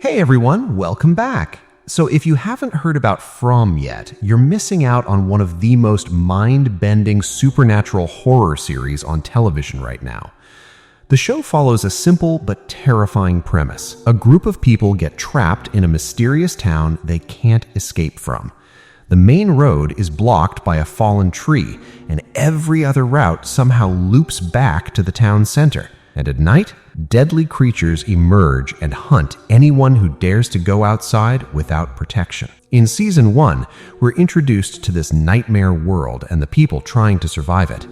Hey everyone, welcome back. So if you haven't heard about From yet, you're missing out on one of the most mind-bending supernatural horror series on television right now. The show follows a simple but terrifying premise. A group of people get trapped in a mysterious town they can't escape from. The main road is blocked by a fallen tree, and every other route somehow loops back to the town center. And at night, deadly creatures emerge and hunt anyone who dares to go outside without protection. In Season 1, we're introduced to this nightmare world and the people trying to survive it.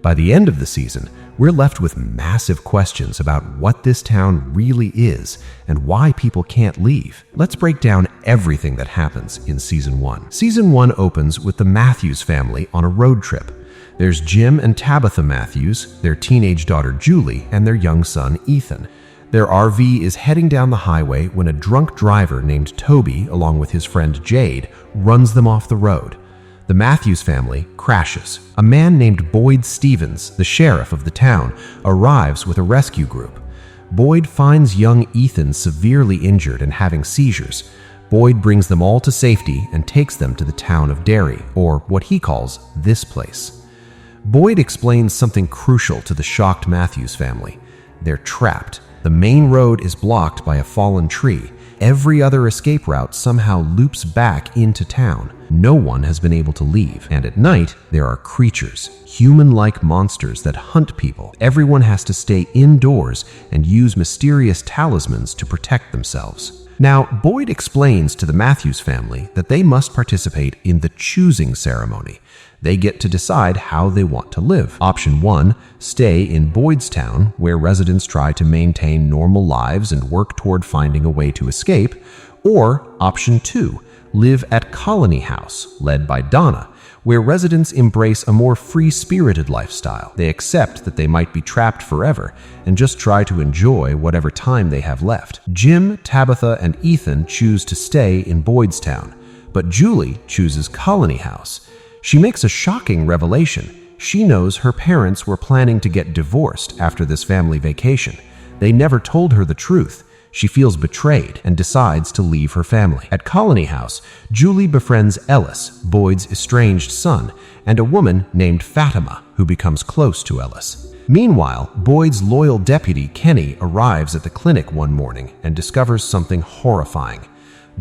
By the end of the season, we're left with massive questions about what this town really is and why people can't leave. Let's break down everything that happens in Season 1. Season 1 opens with the Matthews family on a road trip. There's Jim and Tabitha Matthews, their teenage daughter Julie, and their young son Ethan. Their RV is heading down the highway when a drunk driver named Toby, along with his friend Jade, runs them off the road. The Matthews family crashes. A man named Boyd Stevens, the sheriff of the town, arrives with a rescue group. Boyd finds young Ethan severely injured and having seizures. Boyd brings them all to safety and takes them to the town of Derry, or what he calls this place. Boyd explains something crucial to the shocked Matthews family. They're trapped. The main road is blocked by a fallen tree. Every other escape route somehow loops back into town. No one has been able to leave. And at night, there are creatures, human-like monsters that hunt people. Everyone has to stay indoors and use mysterious talismans to protect themselves. Now, Boyd explains to the Matthews family that they must participate in the choosing ceremony. They get to decide how they want to live. Option 1, stay in Boydstown, where residents try to maintain normal lives and work toward finding a way to escape. Or Option 2, live at Colony House, led by Donna, where residents embrace a more free-spirited lifestyle. They accept that they might be trapped forever and just try to enjoy whatever time they have left. Jim, Tabitha, and Ethan choose to stay in Boydstown, but Julie chooses Colony House. She makes a shocking revelation. She knows her parents were planning to get divorced after this family vacation. They never told her the truth. She feels betrayed and decides to leave her family. At Colony House, Julie befriends Ellis, Boyd's estranged son, and a woman named Fatima, who becomes close to Ellis. Meanwhile, Boyd's loyal deputy, Kenny, arrives at the clinic one morning and discovers something horrifying.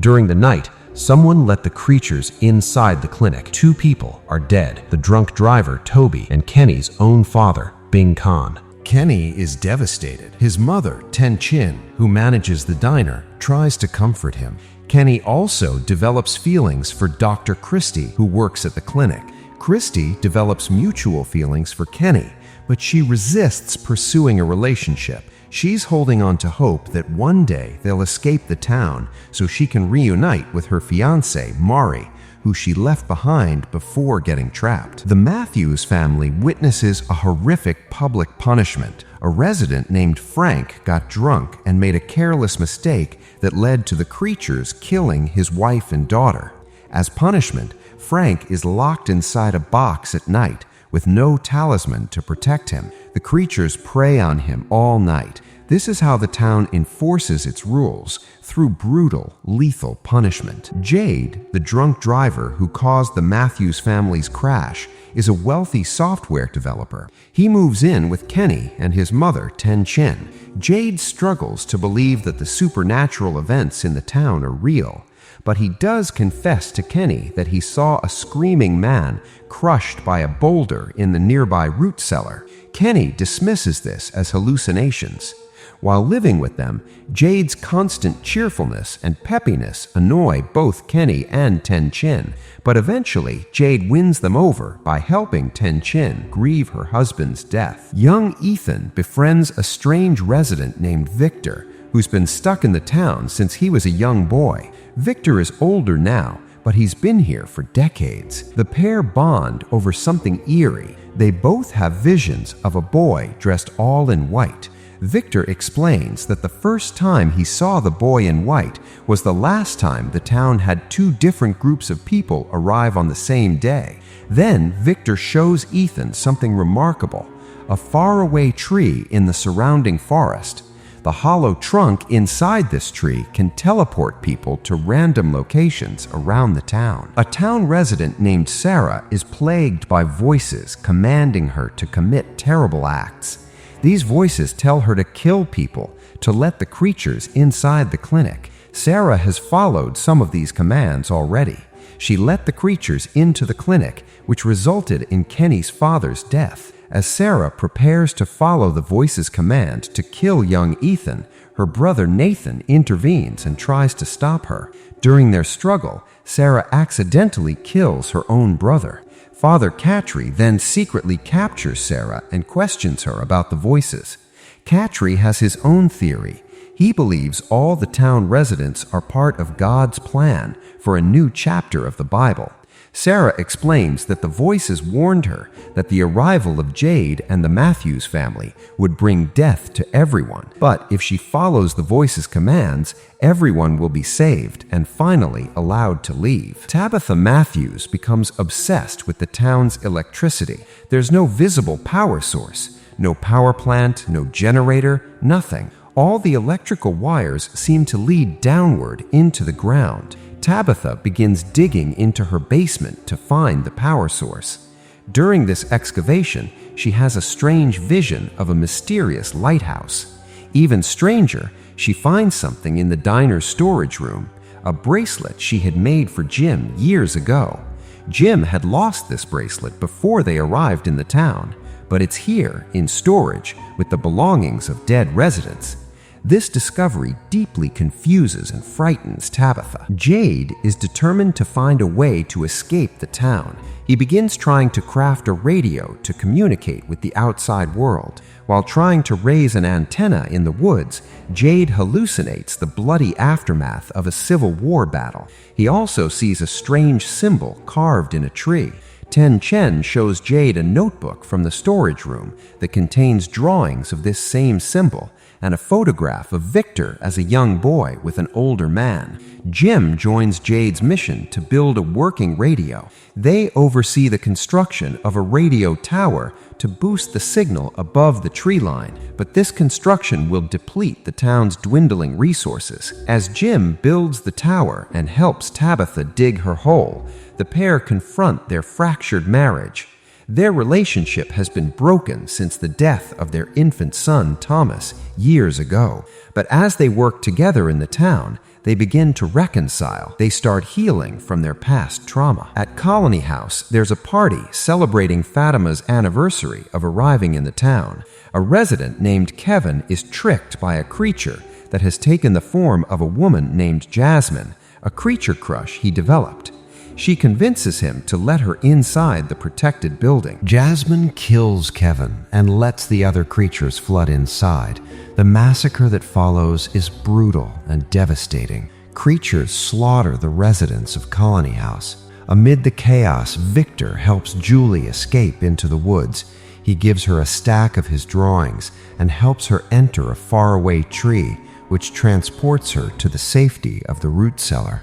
During the night, someone let the creatures inside the clinic. 2 people are dead: the drunk driver, Toby, and Kenny's own father, Bing Khan. Kenny is devastated. His mother, Ten Chin, who manages the diner, tries to comfort him. Kenny also develops feelings for Dr. Christie, who works at the clinic. Christie develops mutual feelings for Kenny, but she resists pursuing a relationship. She's holding on to hope that one day they'll escape the town so she can reunite with her fiancé, Mari, who she left behind before getting trapped. The Matthews family witnesses a horrific public punishment. A resident named Frank got drunk and made a careless mistake that led to the creatures killing his wife and daughter. As punishment, Frank is locked inside a box at night with no talisman to protect him. The creatures prey on him all night. This is how the town enforces its rules, through brutal, lethal punishment. Jade, the drunk driver who caused the Matthews family's crash, is a wealthy software developer. He moves in with Kenny and his mother, Ten Chin. Jade struggles to believe that the supernatural events in the town are real, but he does confess to Kenny that he saw a screaming man crushed by a boulder in the nearby root cellar. Kenny dismisses this as hallucinations. While living with them, Jade's constant cheerfulness and peppiness annoy both Kenny and Ten Chin, but eventually Jade wins them over by helping Ten Chin grieve her husband's death. Young Ethan befriends a strange resident named Victor, who's been stuck in the town since he was a young boy. Victor is older now, but he's been here for decades. The pair bond over something eerie. They both have visions of a boy dressed all in white. Victor explains that the first time he saw the boy in white was the last time the town had 2 different groups of people arrive on the same day. Then Victor shows Ethan something remarkable: a faraway tree in the surrounding forest. The hollow trunk inside this tree can teleport people to random locations around the town. A town resident named Sarah is plagued by voices commanding her to commit terrible acts. These voices tell her to kill people, to let the creatures inside the clinic. Sarah has followed some of these commands already. She let the creatures into the clinic, which resulted in Kenny's father's death. As Sarah prepares to follow the voice's command to kill young Ethan, her brother Nathan intervenes and tries to stop her. During their struggle, Sarah accidentally kills her own brother. Father Catry then secretly captures Sarah and questions her about the voices. Catry has his own theory. He believes all the town residents are part of God's plan for a new chapter of the Bible. Sarah explains that the voices warned her that the arrival of Jade and the Matthews family would bring death to everyone. But if she follows the voices' commands, everyone will be saved and finally allowed to leave. Tabitha Matthews becomes obsessed with the town's electricity. There's no visible power source, no power plant, no generator, nothing. All the electrical wires seem to lead downward into the ground. Tabitha begins digging into her basement to find the power source. During this excavation, she has a strange vision of a mysterious lighthouse. Even stranger, she finds something in the diner's storage room, a bracelet she had made for Jim years ago. Jim had lost this bracelet before they arrived in the town, but it's here in storage with the belongings of dead residents. This discovery deeply confuses and frightens Tabitha. Jade is determined to find a way to escape the town. He begins trying to craft a radio to communicate with the outside world. While trying to raise an antenna in the woods, Jade hallucinates the bloody aftermath of a Civil War battle. He also sees a strange symbol carved in a tree. Ten Chen shows Jade a notebook from the storage room that contains drawings of this same symbol and a photograph of Victor as a young boy with an older man. Jim joins Jade's mission to build a working radio. They oversee the construction of a radio tower to boost the signal above the tree line, but this construction will deplete the town's dwindling resources. As Jim builds the tower and helps Tabitha dig her hole, the pair confront their fractured marriage. Their relationship has been broken since the death of their infant son, Thomas, years ago. But as they work together in the town, they begin to reconcile. They start healing from their past trauma. At Colony House, there's a party celebrating Fatima's anniversary of arriving in the town. A resident named Kevin is tricked by a creature that has taken the form of a woman named Jasmine, a creature crush he developed. She convinces him to let her inside the protected building. Jasmine kills Kevin and lets the other creatures flood inside. The massacre that follows is brutal and devastating. Creatures slaughter the residents of Colony House. Amid the chaos, Victor helps Julie escape into the woods. He gives her a stack of his drawings and helps her enter a faraway tree, which transports her to the safety of the root cellar.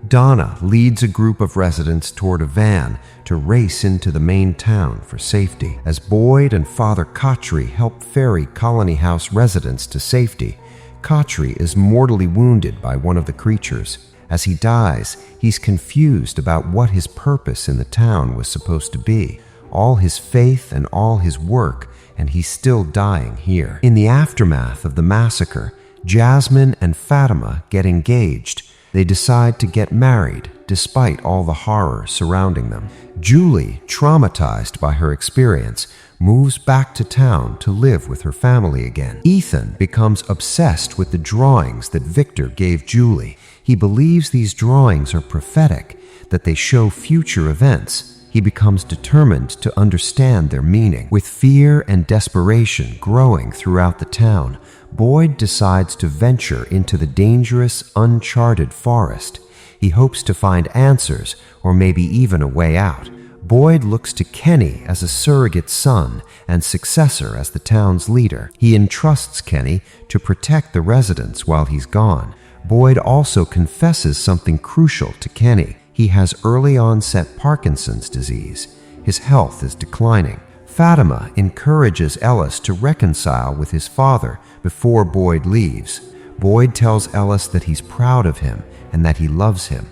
Donna leads a group of residents toward a van to race into the main town for safety. As Boyd and Father Catry help ferry Colony House residents to safety, Catry is mortally wounded by one of the creatures. As he dies, he's confused about what his purpose in the town was supposed to be. All his faith and all his work, and he's still dying here. In the aftermath of the massacre, Jasmine and Fatima get engaged. They decide to get married despite all the horror surrounding them. Julie, traumatized by her experience, moves back to town to live with her family again. Ethan becomes obsessed with the drawings that Victor gave Julie. He believes these drawings are prophetic, that they show future events. He becomes determined to understand their meaning. With fear and desperation growing throughout the town, Boyd decides to venture into the dangerous, uncharted forest. He hopes to find answers, or maybe even a way out. Boyd looks to Kenny as a surrogate son and successor as the town's leader. He entrusts Kenny to protect the residents while he's gone. Boyd also confesses something crucial to Kenny. He has early onset Parkinson's disease. His health is declining. Fatima encourages Ellis to reconcile with his father before Boyd leaves. Boyd tells Ellis that he's proud of him and that he loves him.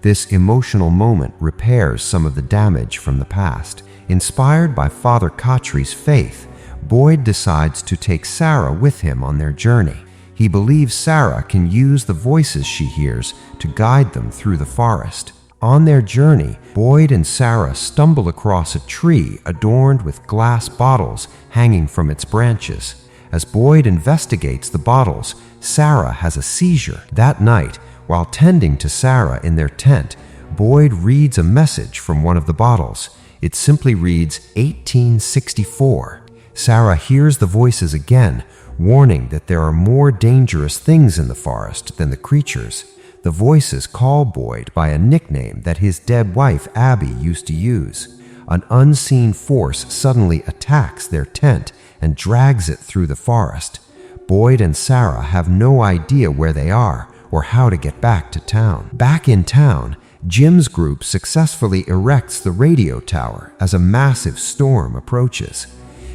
This emotional moment repairs some of the damage from the past. Inspired by Father Khattri's faith, Boyd decides to take Sarah with him on their journey. He believes Sarah can use the voices she hears to guide them through the forest. On their journey, Boyd and Sarah stumble across a tree adorned with glass bottles hanging from its branches. As Boyd investigates the bottles, Sarah has a seizure. That night, while tending to Sarah in their tent, Boyd reads a message from one of the bottles. It simply reads 1864. Sarah hears the voices again, warning that there are more dangerous things in the forest than the creatures. The voices call Boyd by a nickname that his dead wife Abby used to use. An unseen force suddenly attacks their tent and drags it through the forest. Boyd and Sarah have no idea where they are or how to get back to town. Back in town, Jim's group successfully erects the radio tower as a massive storm approaches.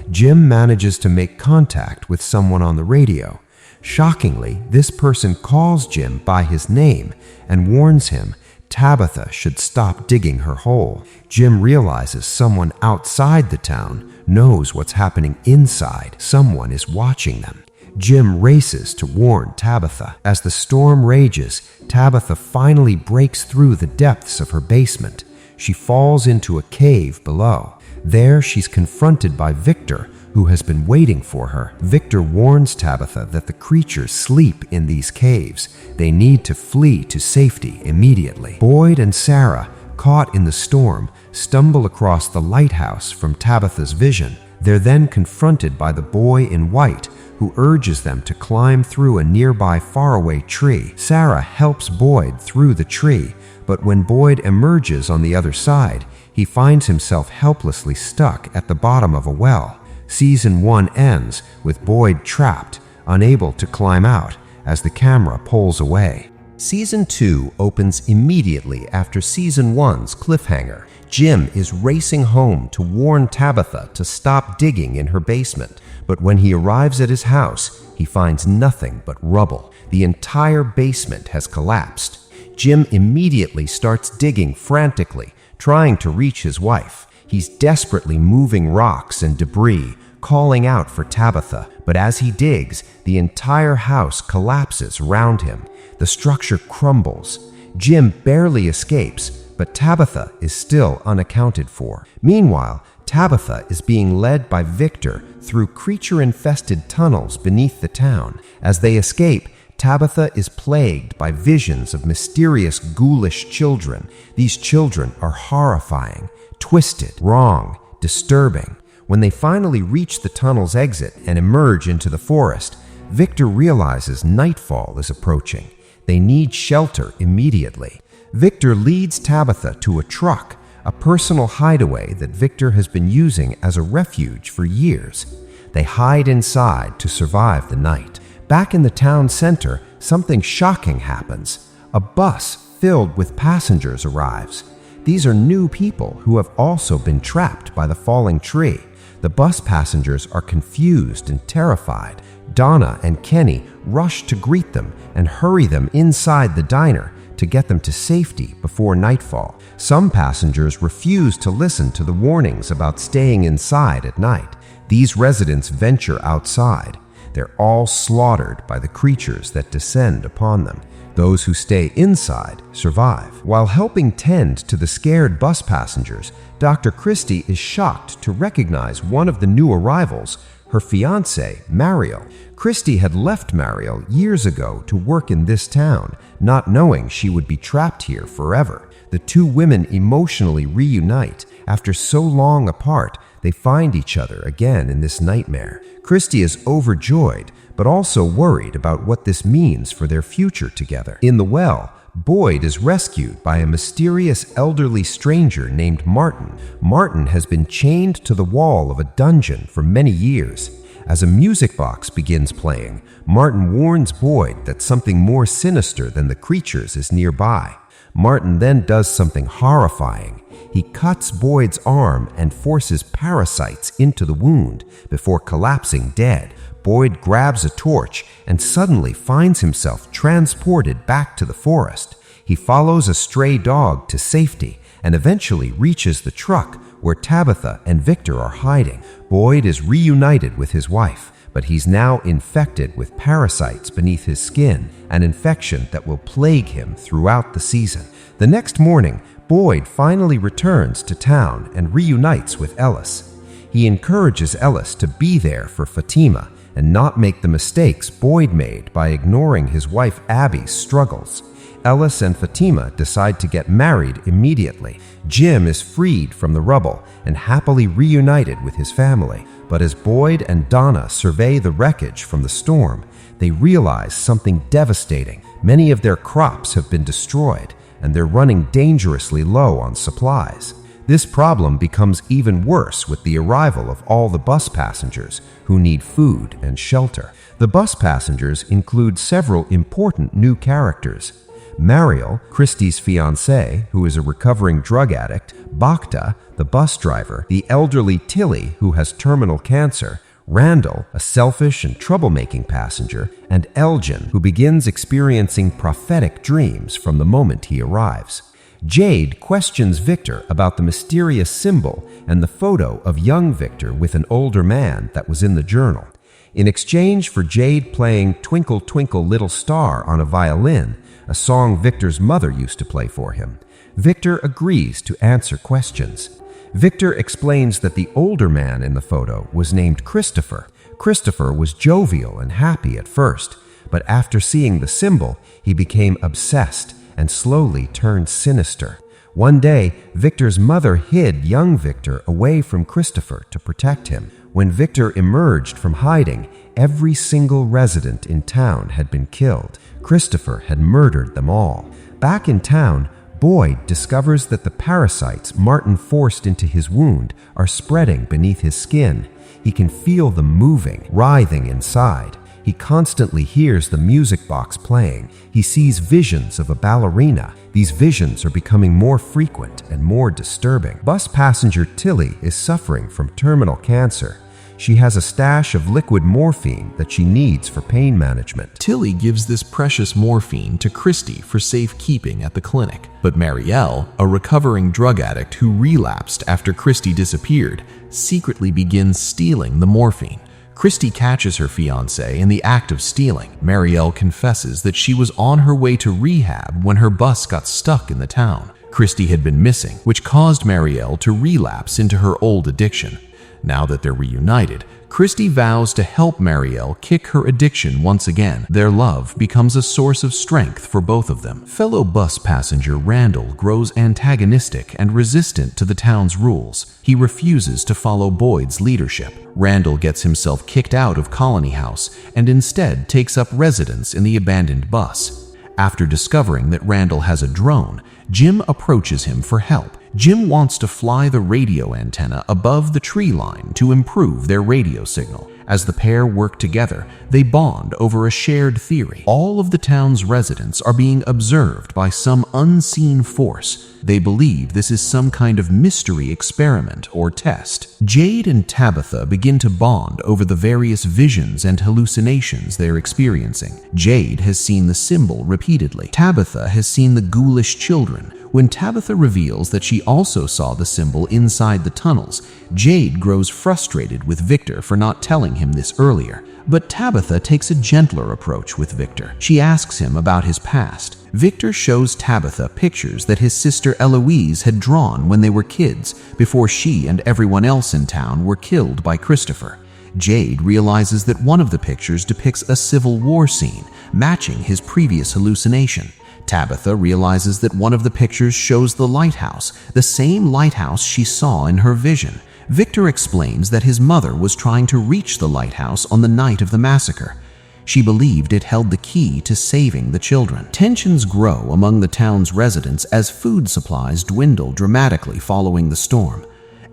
Jim manages to make contact with someone on the radio. Shockingly, this person calls Jim by his name and warns him Tabitha should stop digging her hole. Jim realizes someone outside the town knows what's happening inside. Someone is watching them. Jim races to warn Tabitha. As the storm rages, Tabitha finally breaks through the depths of her basement. She falls into a cave below. There, she's confronted by Victor, who has been waiting for her. Victor warns Tabitha that the creatures sleep in these caves. They need to flee to safety immediately. Boyd and Sarah, caught in the storm, stumble across the lighthouse from Tabitha's vision. They're then confronted by the boy in white, who urges them to climb through a nearby faraway tree. Sarah helps Boyd through the tree, but when Boyd emerges on the other side, he finds himself helplessly stuck at the bottom of a well. Season 1 ends with Boyd trapped, unable to climb out, as the camera pulls away. Season 2 opens immediately after Season 1's cliffhanger. Jim is racing home to warn Tabitha to stop digging in her basement, but when he arrives at his house, he finds nothing but rubble. The entire basement has collapsed. Jim immediately starts digging frantically, trying to reach his wife. He's desperately moving rocks and debris, calling out for Tabitha, but as he digs, the entire house collapses around him. The structure crumbles. Jim barely escapes, but Tabitha is still unaccounted for. Meanwhile, Tabitha is being led by Victor through creature-infested tunnels beneath the town. As they escape, Tabitha is plagued by visions of mysterious, ghoulish children. These children are horrifying, twisted, wrong, disturbing. When they finally reach the tunnel's exit and emerge into the forest, Victor realizes nightfall is approaching. They need shelter immediately. Victor leads Tabitha to a truck, a personal hideaway that Victor has been using as a refuge for years. They hide inside to survive the night. Back in the town center, something shocking happens. A bus filled with passengers arrives. These are new people who have also been trapped by the falling tree. The bus passengers are confused and terrified. Donna and Kenny rush to greet them and hurry them inside the diner to get them to safety before nightfall. Some passengers refuse to listen to the warnings about staying inside at night. These residents venture outside. They're all slaughtered by the creatures that descend upon them. Those who stay inside survive. While helping tend to the scared bus passengers, Dr. Christie is shocked to recognize one of the new arrivals, her fiancé, Mariel. Christie had left Mariel years ago to work in this town, not knowing she would be trapped here forever. The two women emotionally reunite. After so long apart, they find each other again in this nightmare. Christie is overjoyed, but also worried about what this means for their future together. In the well, Boyd is rescued by a mysterious elderly stranger named Martin. Martin has been chained to the wall of a dungeon for many years. As a music box begins playing, Martin warns Boyd that something more sinister than the creatures is nearby. Martin then does something horrifying. He cuts Boyd's arm and forces parasites into the wound before collapsing dead. Boyd grabs a torch and suddenly finds himself transported back to the forest. He follows a stray dog to safety and eventually reaches the truck where Tabitha and Victor are hiding. Boyd is reunited with his wife, but he's now infected with parasites beneath his skin, an infection that will plague him throughout the season. The next morning, Boyd finally returns to town and reunites with Ellis. He encourages Ellis to be there for Fatima and not make the mistakes Boyd made by ignoring his wife Abby's struggles. Ellis and Fatima decide to get married immediately. Jim is freed from the rubble and happily reunited with his family. But as Boyd and Donna survey the wreckage from the storm, they realize something devastating. Many of their crops have been destroyed, and they're running dangerously low on supplies. This problem becomes even worse with the arrival of all the bus passengers who need food and shelter. The bus passengers include several important new characters. Mariel, Christie's fiancé, who is a recovering drug addict, Bakhta, the bus driver, the elderly Tilly, who has terminal cancer, Randall, a selfish and troublemaking passenger, and Elgin, who begins experiencing prophetic dreams from the moment he arrives. Jade questions Victor about the mysterious symbol and the photo of young Victor with an older man that was in the journal. In exchange for Jade playing Twinkle Twinkle Little Star on a violin, a song Victor's mother used to play for him, Victor agrees to answer questions. Victor explains that the older man in the photo was named Christopher. Christopher was jovial and happy at first, but after seeing the symbol, he became obsessed and slowly turned sinister. One day, Victor's mother hid young Victor away from Christopher to protect him. When Victor emerged from hiding, every single resident in town had been killed. Christopher had murdered them all. Back in town, Boyd discovers that the parasites Martin forced into his wound are spreading beneath his skin. He can feel them moving, writhing inside. He constantly hears the music box playing. He sees visions of a ballerina. These visions are becoming more frequent and more disturbing. Bus passenger Tilly is suffering from terminal cancer. She has a stash of liquid morphine that she needs for pain management. Tilly gives this precious morphine to Christy for safekeeping at the clinic. But Marielle, a recovering drug addict who relapsed after Christy disappeared, secretly begins stealing the morphine. Christy catches her fiancé in the act of stealing. Marielle confesses that she was on her way to rehab when her bus got stuck in the town. Christy had been missing, which caused Marielle to relapse into her old addiction. Now that they're reunited, Christy vows to help Marielle kick her addiction once again. Their love becomes a source of strength for both of them. Fellow bus passenger Randall grows antagonistic and resistant to the town's rules. He refuses to follow Boyd's leadership. Randall gets himself kicked out of Colony House and instead takes up residence in the abandoned bus. After discovering that Randall has a drone, Jim approaches him for help. Jim wants to fly the radio antenna above the tree line to improve their radio signal. As the pair work together, they bond over a shared theory. All of the town's residents are being observed by some unseen force. They believe this is some kind of mystery experiment or test. Jade and Tabitha begin to bond over the various visions and hallucinations they're experiencing. Jade has seen the symbol repeatedly. Tabitha has seen the ghoulish children. When Tabitha reveals that she also saw the symbol inside the tunnels, Jade grows frustrated with Victor for not telling him this earlier. But Tabitha takes a gentler approach with Victor. She asks him about his past. Victor shows Tabitha pictures that his sister Eloise had drawn when they were kids, before she and everyone else in town were killed by Christopher. Jade realizes that one of the pictures depicts a Civil War scene, matching his previous hallucination. Tabitha realizes that one of the pictures shows the lighthouse, the same lighthouse she saw in her vision. Victor explains that his mother was trying to reach the lighthouse on the night of the massacre. She believed it held the key to saving the children. Tensions grow among the town's residents as food supplies dwindle dramatically following the storm.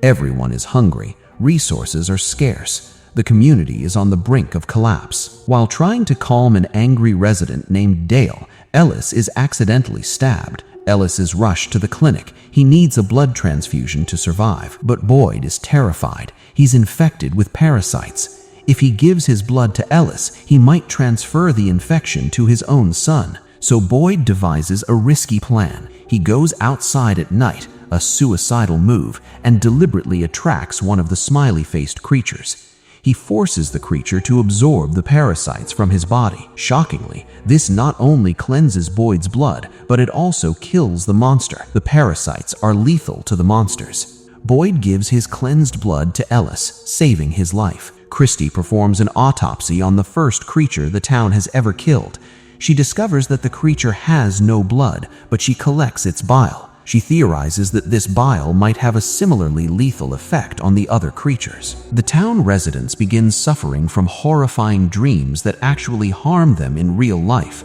Everyone is hungry. Resources are scarce. The community is on the brink of collapse. While trying to calm an angry resident named Dale, Ellis is accidentally stabbed. Ellis is rushed to the clinic. He needs a blood transfusion to survive, but Boyd is terrified. He's infected with parasites. If he gives his blood to Ellis, he might transfer the infection to his own son. So Boyd devises a risky plan. He goes outside at night, a suicidal move, and deliberately attracts one of the smiley-faced creatures. He forces the creature to absorb the parasites from his body. Shockingly, this not only cleanses Boyd's blood, but it also kills the monster. The parasites are lethal to the monsters. Boyd gives his cleansed blood to Ellis, saving his life. Christy performs an autopsy on the first creature the town has ever killed. She discovers that the creature has no blood, but she collects its bile. She theorizes that this bile might have a similarly lethal effect on the other creatures. The town residents begin suffering from horrifying dreams that actually harm them in real life.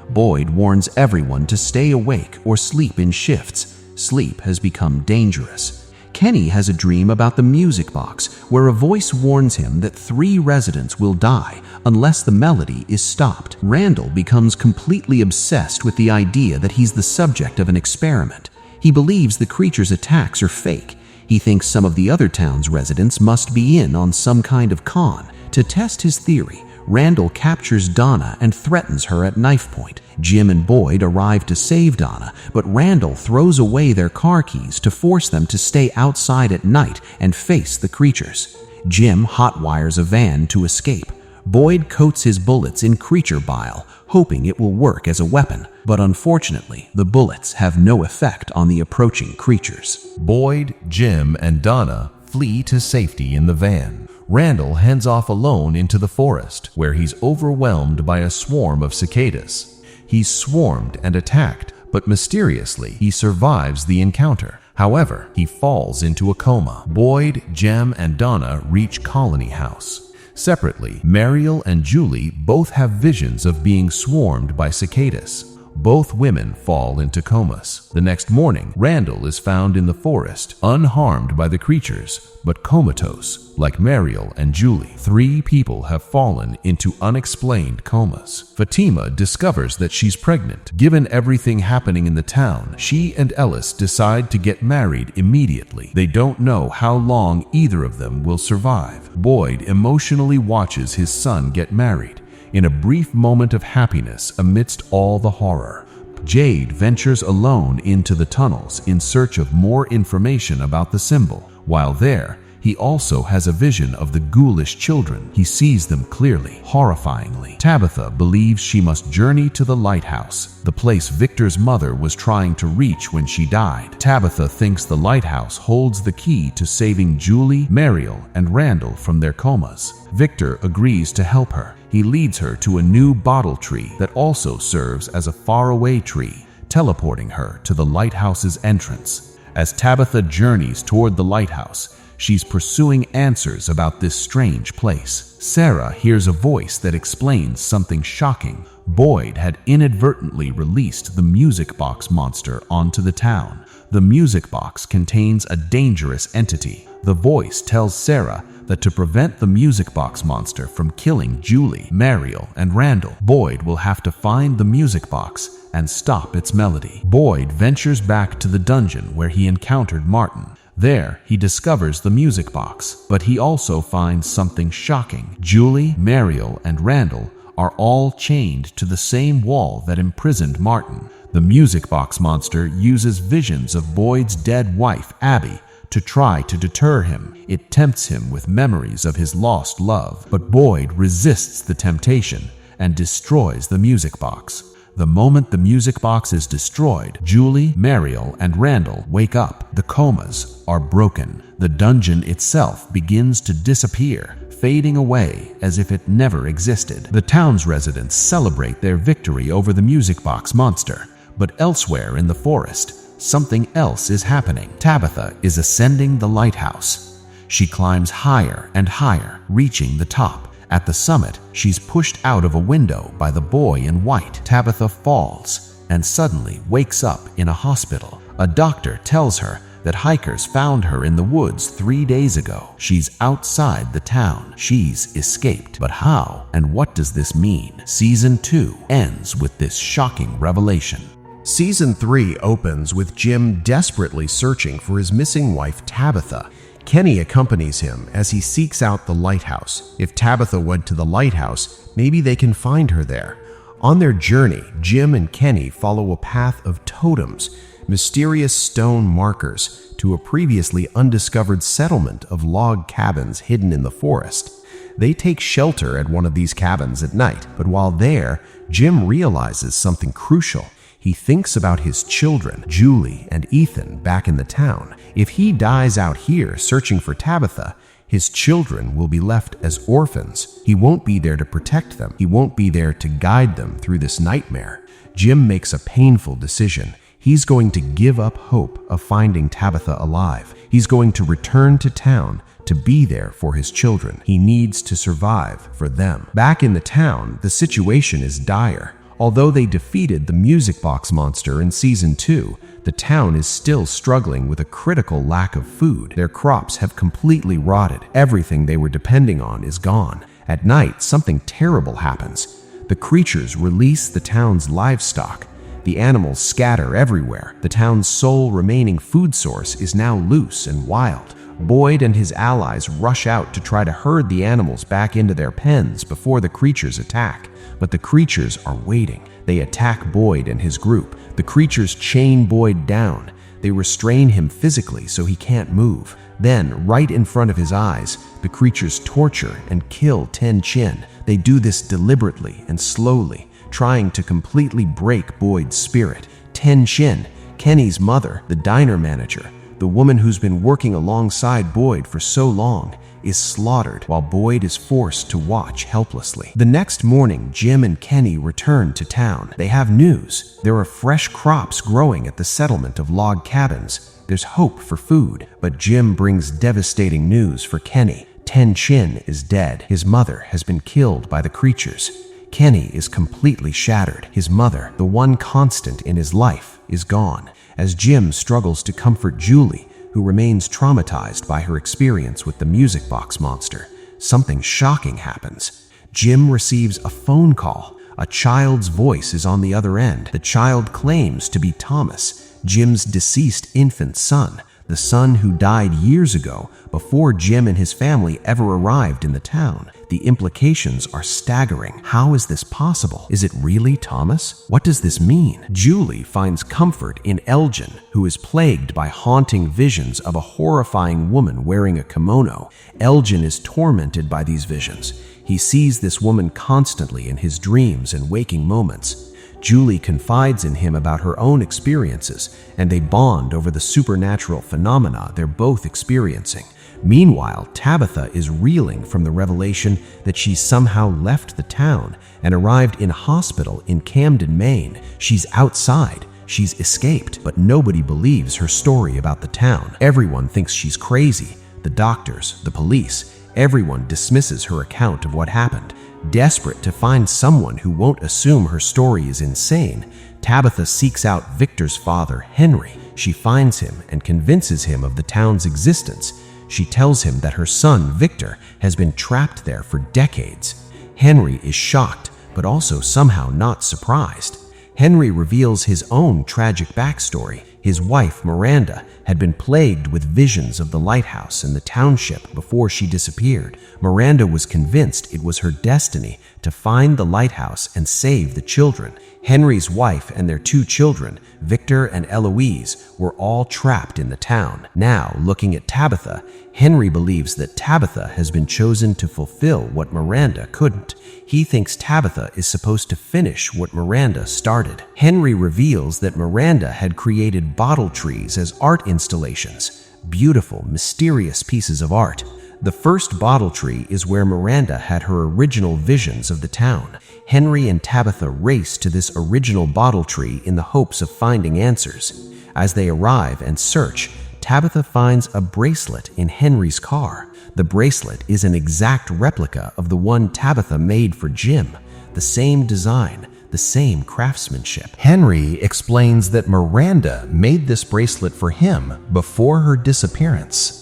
Boyd warns everyone to stay awake or sleep in shifts. Sleep has become dangerous. Kenny has a dream about the music box, where a voice warns him that 3 residents will die unless the melody is stopped. Randall becomes completely obsessed with the idea that he's the subject of an experiment. He believes the creature's attacks are fake. He thinks some of the other town's residents must be in on some kind of con. To test his theory, Randall captures Donna and threatens her at knife point. Jim and Boyd arrive to save Donna, but Randall throws away their car keys to force them to stay outside at night and face the creatures. Jim hotwires a van to escape. Boyd coats his bullets in creature bile, hoping it will work as a weapon, but unfortunately, the bullets have no effect on the approaching creatures. Boyd, Jim, and Donna flee to safety in the van. Randall heads off alone into the forest, where he's overwhelmed by a swarm of cicadas. He's swarmed and attacked, but mysteriously, he survives the encounter. However, he falls into a coma. Boyd, Jem, and Donna reach Colony House. Separately, Mariel and Julie both have visions of being swarmed by cicadas. Both women fall into comas. The next morning, Randall is found in the forest, unharmed by the creatures, but comatose, like Mariel and Julie. 3 people have fallen into unexplained comas. Fatima discovers that she's pregnant. Given everything happening in the town, she and Ellis decide to get married immediately. They don't know how long either of them will survive. Boyd emotionally watches his son get married, in a brief moment of happiness amidst all the horror. Jade ventures alone into the tunnels in search of more information about the symbol. While there, he also has a vision of the ghoulish children. He sees them clearly, horrifyingly. Tabitha believes she must journey to the lighthouse, the place Victor's mother was trying to reach when she died. Tabitha thinks the lighthouse holds the key to saving Julie, Mariel, and Randall from their comas. Victor agrees to help her. He leads her to a new bottle tree that also serves as a faraway tree, teleporting her to the lighthouse's entrance. As Tabitha journeys toward the lighthouse, she's pursuing answers about this strange place. Sarah hears a voice that explains something shocking. Boyd had inadvertently released the music box monster onto the town. The music box contains a dangerous entity. The voice tells Sarah that to prevent the music box monster from killing Julie, Mariel, and Randall, Boyd will have to find the music box and stop its melody. Boyd ventures back to the dungeon where he encountered Martin. There, he discovers the music box, but he also finds something shocking. Julie, Mariel, and Randall are all chained to the same wall that imprisoned Martin. The music box monster uses visions of Boyd's dead wife, Abby, to try to deter him. It tempts him with memories of his lost love, but Boyd resists the temptation and destroys the music box. The moment the music box is destroyed, Julie, Mariel, and Randall wake up. The comas are broken. The dungeon itself begins to disappear, fading away as if it never existed. The town's residents celebrate their victory over the music box monster, but elsewhere in the forest, something else is happening. Tabitha is ascending the lighthouse. She climbs higher and higher, reaching the top. At the summit, she's pushed out of a window by the boy in white. Tabitha falls and suddenly wakes up in a hospital. A doctor tells her that hikers found her in the woods 3 days ago. She's outside the town. She's escaped. But how and what does this mean? Season 2 ends with this shocking revelation. Season 3 opens with Jim desperately searching for his missing wife, Tabitha. Kenny accompanies him as he seeks out the lighthouse. If Tabitha went to the lighthouse, maybe they can find her there. On their journey, Jim and Kenny follow a path of totems, mysterious stone markers, to a previously undiscovered settlement of log cabins hidden in the forest. They take shelter at one of these cabins at night, but while there, Jim realizes something crucial. He thinks about his children, Julie and Ethan, back in the town. If he dies out here searching for Tabitha, his children will be left as orphans. He won't be there to protect them. He won't be there to guide them through this nightmare. Jim makes a painful decision. He's going to give up hope of finding Tabitha alive. He's going to return to town to be there for his children. He needs to survive for them. Back in the town, the situation is dire. Although they defeated the music box monster in Season 2, the town is still struggling with a critical lack of food. Their crops have completely rotted. Everything they were depending on is gone. At night, something terrible happens. The creatures release the town's livestock. The animals scatter everywhere. The town's sole remaining food source is now loose and wild. Boyd and his allies rush out to try to herd the animals back into their pens before the creatures attack. But the creatures are waiting. They attack Boyd and his group. The creatures chain Boyd down. They restrain him physically so he can't move. Then, right in front of his eyes, the creatures torture and kill Ten Chin. They do this deliberately and slowly, trying to completely break Boyd's spirit. Ten Chin, Kenny's mother, the diner manager, the woman who's been working alongside Boyd for so long, is slaughtered while Boyd is forced to watch helplessly. The next morning, Jim and Kenny return to town. They have news. There are fresh crops growing at the settlement of log cabins. There's hope for food, but Jim brings devastating news for Kenny. Ten Chin is dead. His mother has been killed by the creatures. Kenny is completely shattered. His mother, the one constant in his life, is gone. As Jim struggles to comfort Julie, who remains traumatized by her experience with the music box monster, something shocking happens. Jim receives a phone call. A child's voice is on the other end. The child claims to be Thomas, Jim's deceased infant son, the son who died years ago before Jim and his family ever arrived in the town. The implications are staggering. How is this possible? Is it really Thomas? What does this mean? Julie finds comfort in Elgin, who is plagued by haunting visions of a horrifying woman wearing a kimono. Elgin is tormented by these visions. He sees this woman constantly in his dreams and waking moments. Julie confides in him about her own experiences, and they bond over the supernatural phenomena they're both experiencing. Meanwhile, Tabitha is reeling from the revelation that she's somehow left the town and arrived in a hospital in Camden, Maine. She's outside. She's escaped, but nobody believes her story about the town. Everyone thinks she's crazy. The doctors, the police, everyone dismisses her account of what happened. Desperate to find someone who won't assume her story is insane, Tabitha seeks out Victor's father, Henry. She finds him and convinces him of the town's existence. She tells him that her son, Victor, has been trapped there for decades. Henry is shocked, but also somehow not surprised. Henry reveals his own tragic backstory. His wife, Miranda, had been plagued with visions of the lighthouse and the township before she disappeared. Miranda was convinced it was her destiny to find the lighthouse and save the children. Henry's wife and their 2 children, Victor and Eloise, were all trapped in the town. Now, looking at Tabitha, Henry believes that Tabitha has been chosen to fulfill what Miranda couldn't. He thinks Tabitha is supposed to finish what Miranda started. Henry reveals that Miranda had created bottle trees as art installations, beautiful, mysterious pieces of art. The first bottle tree is where Miranda had her original visions of the town. Henry and Tabitha race to this original bottle tree in the hopes of finding answers. As they arrive and search, Tabitha finds a bracelet in Henry's car. The bracelet is an exact replica of the one Tabitha made for Jim. The same design, the same craftsmanship. Henry explains that Miranda made this bracelet for him before her disappearance.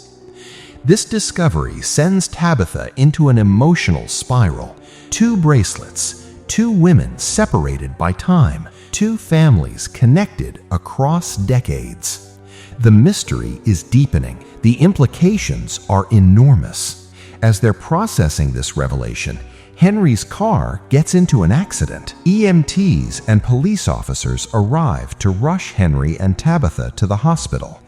This discovery sends Tabitha into an emotional spiral. 2 bracelets, 2 women separated by time, two families connected across decades. The mystery is deepening. The implications are enormous. As they're processing this revelation, Henry's car gets into an accident. EMTs and police officers arrive to rush Henry and Tabitha to the hospital.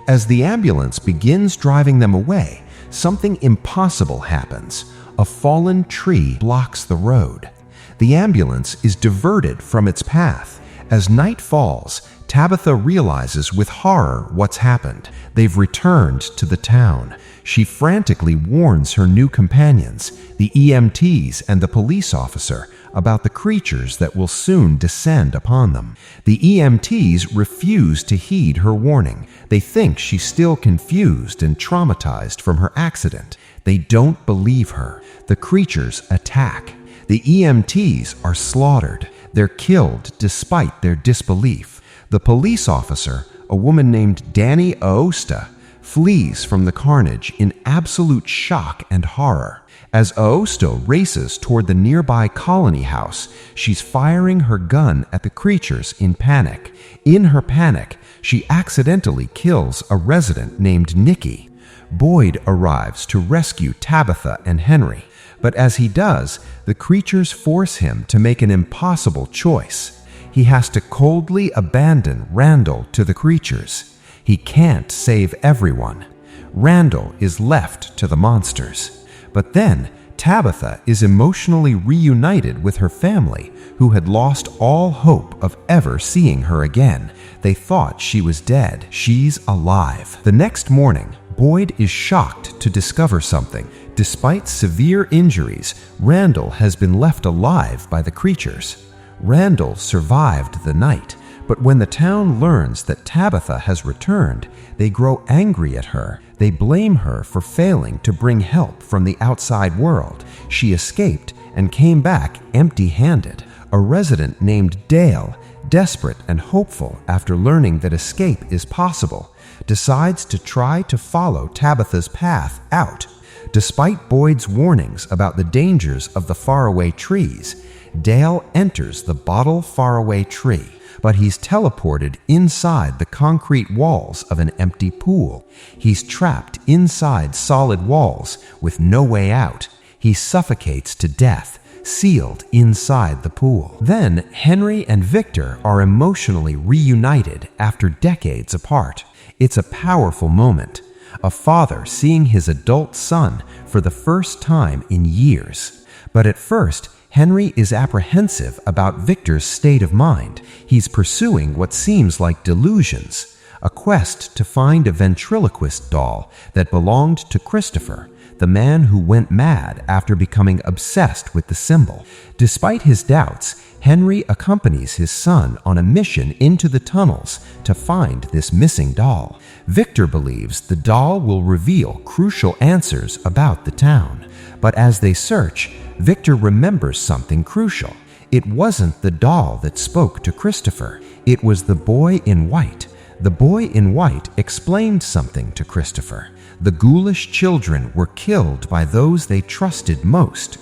As the ambulance begins driving them away, something impossible happens. A fallen tree blocks the road. The ambulance is diverted from its path. As night falls, Tabitha realizes with horror what's happened. They've returned to the town. She frantically warns her new companions, the EMTs and the police officer, about the creatures that will soon descend upon them. The EMTs refuse to heed her warning. They think she's still confused and traumatized from her accident. They don't believe her. The creatures attack. The EMTs are slaughtered. They're killed despite their disbelief. The police officer, a woman named Danny Aosta, flees from the carnage in absolute shock and horror. As Aosta races toward the nearby colony house, she's firing her gun at the creatures in panic. In her panic, she accidentally kills a resident named Nikki. Boyd arrives to rescue Tabitha and Henry, but as he does, the creatures force him to make an impossible choice. He has to coldly abandon Randall to the creatures. He can't save everyone. Randall is left to the monsters. But then, Tabitha is emotionally reunited with her family, who had lost all hope of ever seeing her again. They thought she was dead. She's alive. The next morning, Boyd is shocked to discover something. Despite severe injuries, Randall has been left alive by the creatures. Randall survived the night, but when the town learns that Tabitha has returned, they grow angry at her. They blame her for failing to bring help from the outside world. She escaped and came back empty-handed. A resident named Dale, desperate and hopeful after learning that escape is possible, decides to try to follow Tabitha's path out. Despite Boyd's warnings about the dangers of the faraway trees, Dale enters the bottle faraway tree, but he's teleported inside the concrete walls of an empty pool. He's trapped inside solid walls with no way out. He suffocates to death, sealed inside the pool. Then Henry and Victor are emotionally reunited after decades apart. It's a powerful moment. A father seeing his adult son for the first time in years. But at first, Henry is apprehensive about Victor's state of mind. He's pursuing what seems like delusions, a quest to find a ventriloquist doll that belonged to Christopher, the man who went mad after becoming obsessed with the symbol. Despite his doubts, Henry accompanies his son on a mission into the tunnels to find this missing doll. Victor believes the doll will reveal crucial answers about the town. But as they search, Victor remembers something crucial. It wasn't the doll that spoke to Christopher. It was the boy in white. The boy in white explained something to Christopher. The ghoulish children were killed by those they trusted most.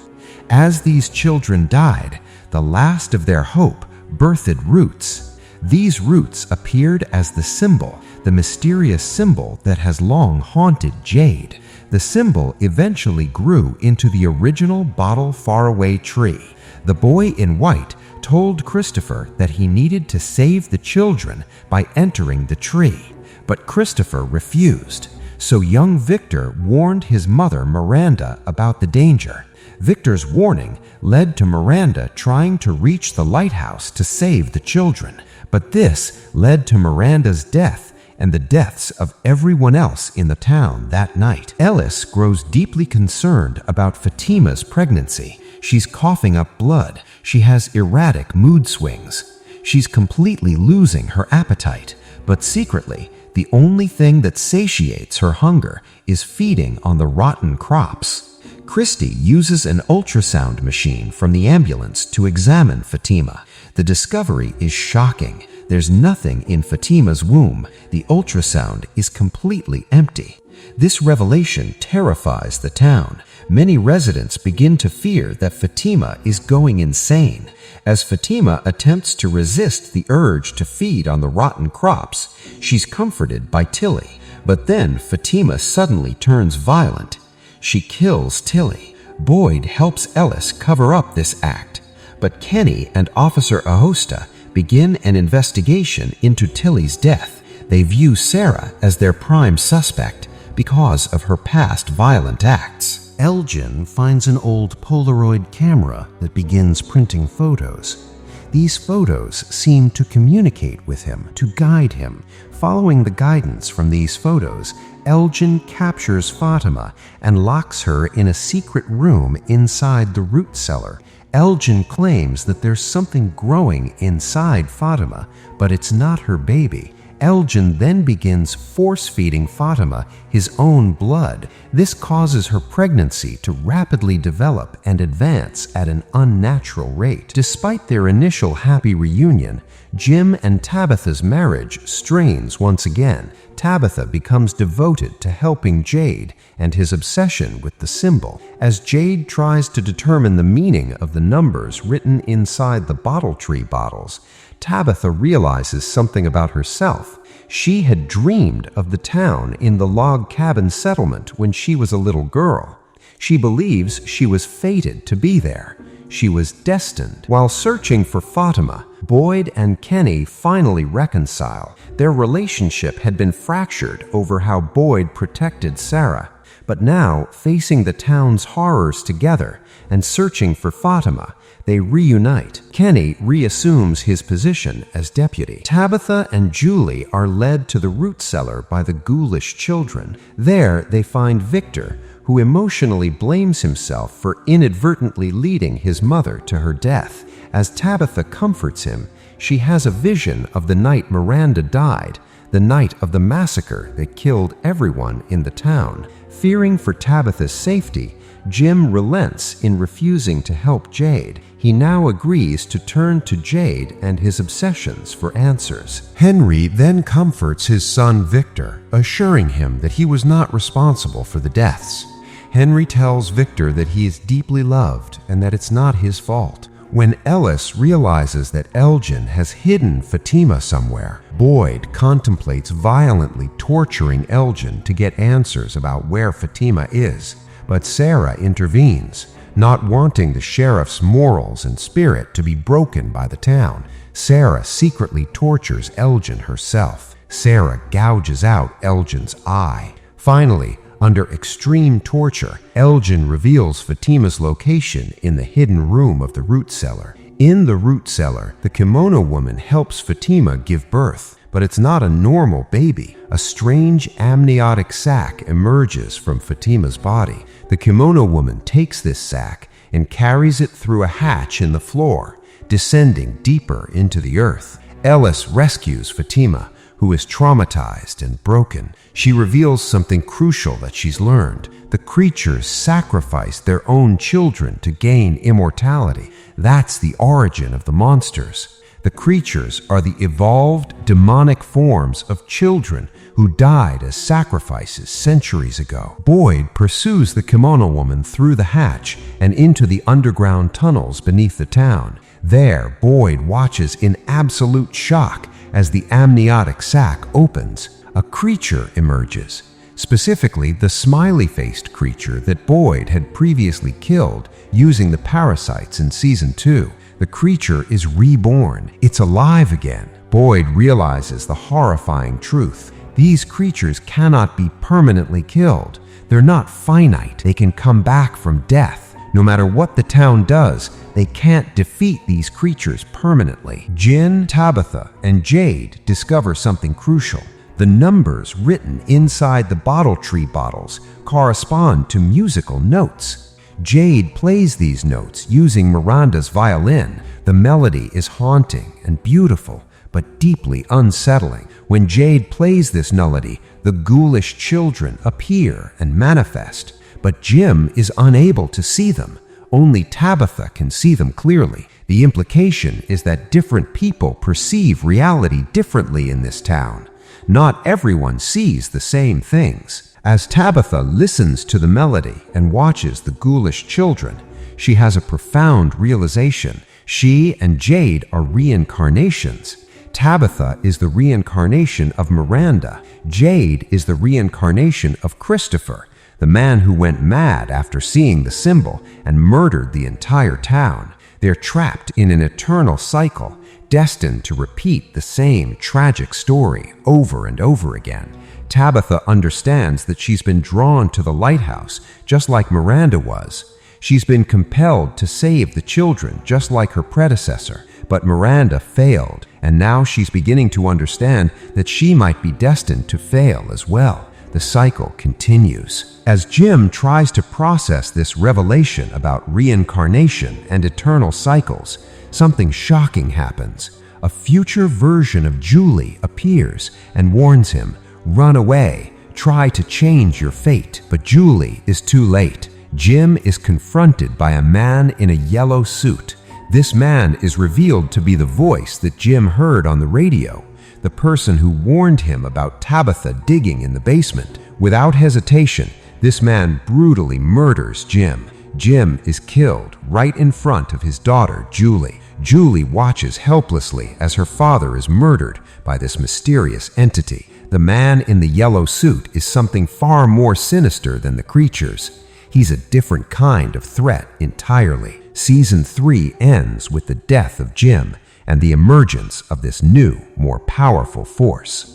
As these children died, the last of their hope birthed roots. These roots appeared as the symbol, the mysterious symbol that has long haunted Jade. The symbol eventually grew into the original bottle faraway tree. The boy in white told Christopher that he needed to save the children by entering the tree, but Christopher refused. So young Victor warned his mother Miranda about the danger. Victor's warning led to Miranda trying to reach the lighthouse to save the children, but this led to Miranda's death and the deaths of everyone else in the town that night. Ellis grows deeply concerned about Fatima's pregnancy. She's coughing up blood. She has erratic mood swings. She's completely losing her appetite, but secretly, the only thing that satiates her hunger is feeding on the rotten crops. Christy uses an ultrasound machine from the ambulance to examine Fatima. The discovery is shocking. There's nothing in Fatima's womb. The ultrasound is completely empty. This revelation terrifies the town. Many residents begin to fear that Fatima is going insane. As Fatima attempts to resist the urge to feed on the rotten crops, she's comforted by Tilly. But then Fatima suddenly turns violent. She kills Tilly. Boyd helps Ellis cover up this act. But Kenny and Officer Ahosta begin an investigation into Tilly's death. They view Sarah as their prime suspect because of her past violent acts. Elgin finds an old Polaroid camera that begins printing photos. These photos seem to communicate with him, to guide him. Following the guidance from these photos, Elgin captures Fatima and locks her in a secret room inside the root cellar. Elgin claims that there's something growing inside Fatima, but it's not her baby. Elgin then begins force-feeding Fatima his own blood. This causes her pregnancy to rapidly develop and advance at an unnatural rate. Despite their initial happy reunion, Jim and Tabitha's marriage strains once again. Tabitha becomes devoted to helping Jade and his obsession with the symbol. As Jade tries to determine the meaning of the numbers written inside the bottle tree bottles, Tabitha realizes something about herself. She had dreamed of the town in the log cabin settlement when she was a little girl. She believes she was fated to be there. She was destined. While searching for Fatima, Boyd and Kenny finally reconcile. Their relationship had been fractured over how Boyd protected Sarah. But now, facing the town's horrors together and searching for Fatima, they reunite. Kenny reassumes his position as deputy. Tabitha and Julie are led to the root cellar by the ghoulish children. There, they find Victor, who emotionally blames himself for inadvertently leading his mother to her death. As Tabitha comforts him, she has a vision of the night Miranda died, the night of the massacre that killed everyone in the town. Fearing for Tabitha's safety, Jim relents in refusing to help Jade. He now agrees to turn to Jade and his obsessions for answers. Henry then comforts his son Victor, assuring him that he was not responsible for the deaths. Henry tells Victor that he is deeply loved and that it's not his fault. When Ellis realizes that Elgin has hidden Fatima somewhere, Boyd contemplates violently torturing Elgin to get answers about where Fatima is. But Sarah intervenes. Not wanting the sheriff's morals and spirit to be broken by the town, Sarah secretly tortures Elgin herself. Sarah gouges out Elgin's eye. Finally, under extreme torture, Elgin reveals Fatima's location in the hidden room of the root cellar. In the root cellar, the kimono woman helps Fatima give birth, but it's not a normal baby. A strange amniotic sac emerges from Fatima's body. The kimono woman takes this sac and carries it through a hatch in the floor, descending deeper into the earth. Ellis rescues Fatima, who is traumatized and broken. She reveals something crucial that she's learned. The creatures sacrifice their own children to gain immortality. That's the origin of the monsters. The creatures are the evolved demonic forms of children who died as sacrifices centuries ago. Boyd pursues the kimono woman through the hatch and into the underground tunnels beneath the town. There, Boyd watches in absolute shock as the amniotic sac opens. A creature emerges, specifically the smiley-faced creature that Boyd had previously killed using the parasites in Season 2. The creature is reborn. It's alive again. Boyd realizes the horrifying truth. These creatures cannot be permanently killed. They're not finite. They can come back from death. No matter what the town does, they can't defeat these creatures permanently. Jin, Tabitha, and Jade discover something crucial. The numbers written inside the bottle tree bottles correspond to musical notes. Jade plays these notes using Miranda's violin. The melody is haunting and beautiful, but deeply unsettling. When Jade plays this melody, the ghoulish children appear and manifest. but Jim is unable to see them. Only Tabitha can see them clearly. The implication is that different people perceive reality differently in this town. Not everyone sees the same things. As Tabitha listens to the melody and watches the ghoulish children, she has a profound realization. She and Jade are reincarnations. Tabitha is the reincarnation of Miranda. Jade is the reincarnation of Christopher, the man who went mad after seeing the symbol and murdered the entire town. They're trapped in an eternal cycle, destined to repeat the same tragic story over and over again. Tabitha understands that she's been drawn to the lighthouse, just like Miranda was. She's been compelled to save the children, just like her predecessor, but Miranda failed, and now she's beginning to understand that she might be destined to fail as well. The cycle continues. As Jim tries to process this revelation about reincarnation and eternal cycles, something shocking happens. A future version of Julie appears and warns him, "Run away, try to change your fate." But Julie is too late. Jim is confronted by a man in a yellow suit. This man is revealed to be the voice that Jim heard on the radio, the person who warned him about Tabitha digging in the basement. Without hesitation, this man brutally murders Jim. Jim is killed right in front of his daughter, Julie. Julie watches helplessly as her father is murdered by this mysterious entity. The man in the yellow suit is something far more sinister than the creatures. He's a different kind of threat entirely. Season 3 ends with the death of Jim and the emergence of this new, more powerful force.